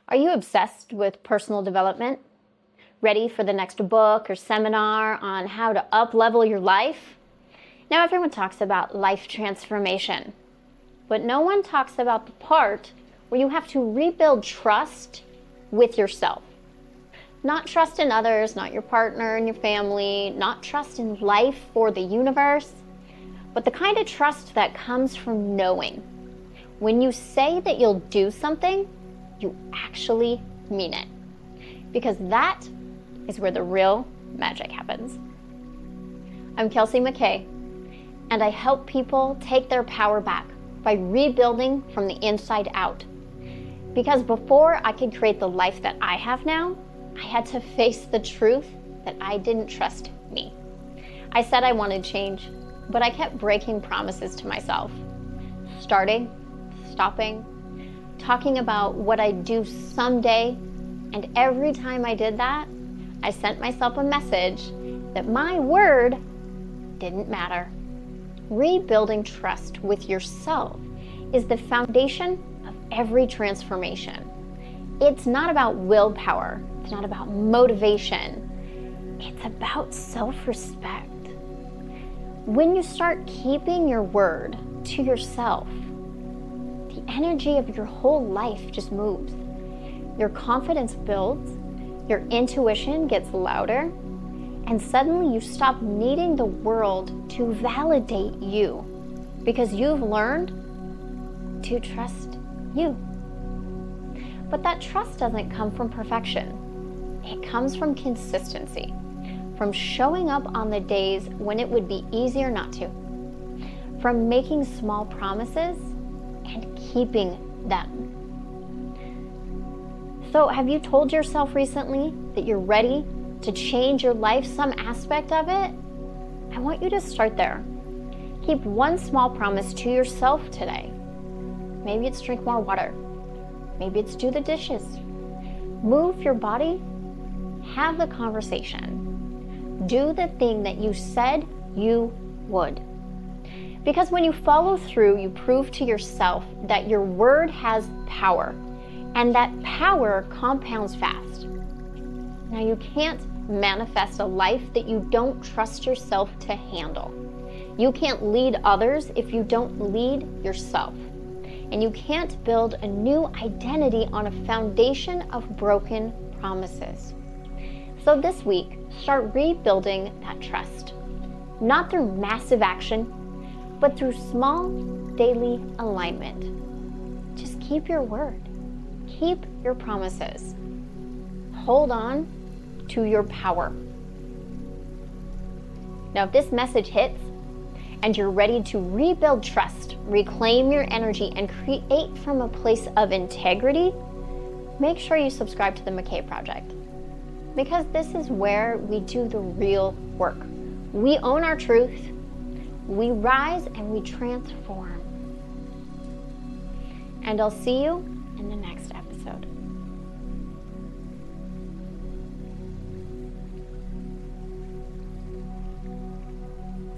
Are you obsessed with personal development? Ready for the next book or seminar on how to up-level your life? Now everyone talks about life transformation, but no one talks about the part where you have to rebuild trust with yourself. Not trust in others, not your partner and your family, not trust in life or the universe, but the kind of trust that comes from knowing. When you say that you'll do something, you actually mean it. Because that is where the real magic happens. I'm Kelsey McKay, and I help people take their power back by rebuilding from the inside out. Because before I could create the life that I have now, I had to face the truth that I didn't trust me. I said I wanted change, but I kept breaking promises to myself. Starting, stopping, talking about what I'd do someday, and every time I did that, I sent myself a message that my word didn't matter. Rebuilding trust with yourself is the foundation of every transformation. It's not about willpower. It's not about motivation. It's about self-respect. When you start keeping your word to yourself, the energy of your whole life just moves. Your confidence builds, your intuition gets louder, and suddenly you stop needing the world to validate you because you've learned to trust you. But that trust doesn't come from perfection. It comes from consistency, from showing up on the days when it would be easier not to, from making small promises and keeping them. So have you told yourself recently that you're ready to change your life, some aspect of it? I want you to start there. Keep one small promise to yourself today. Maybe it's drink more water. Maybe it's do the dishes. Move your body. Have the conversation. Do the thing that you said you would. Because when you follow through, you prove to yourself that your word has power, and that power compounds fast. Now, you can't manifest a life that you don't trust yourself to handle. You can't lead others if you don't lead yourself. And you can't build a new identity on a foundation of broken promises. So this week, start rebuilding that trust. Not through massive action, but through small daily alignment. Just keep your word. Keep your promises. Hold on to your power. Now, if this message hits and you're ready to rebuild trust, reclaim your energy, and create from a place of integrity, make sure you subscribe to the McKay Project. Because this is where we do the real work. We own our truth, we rise, and we transform. And I'll see you in the next episode.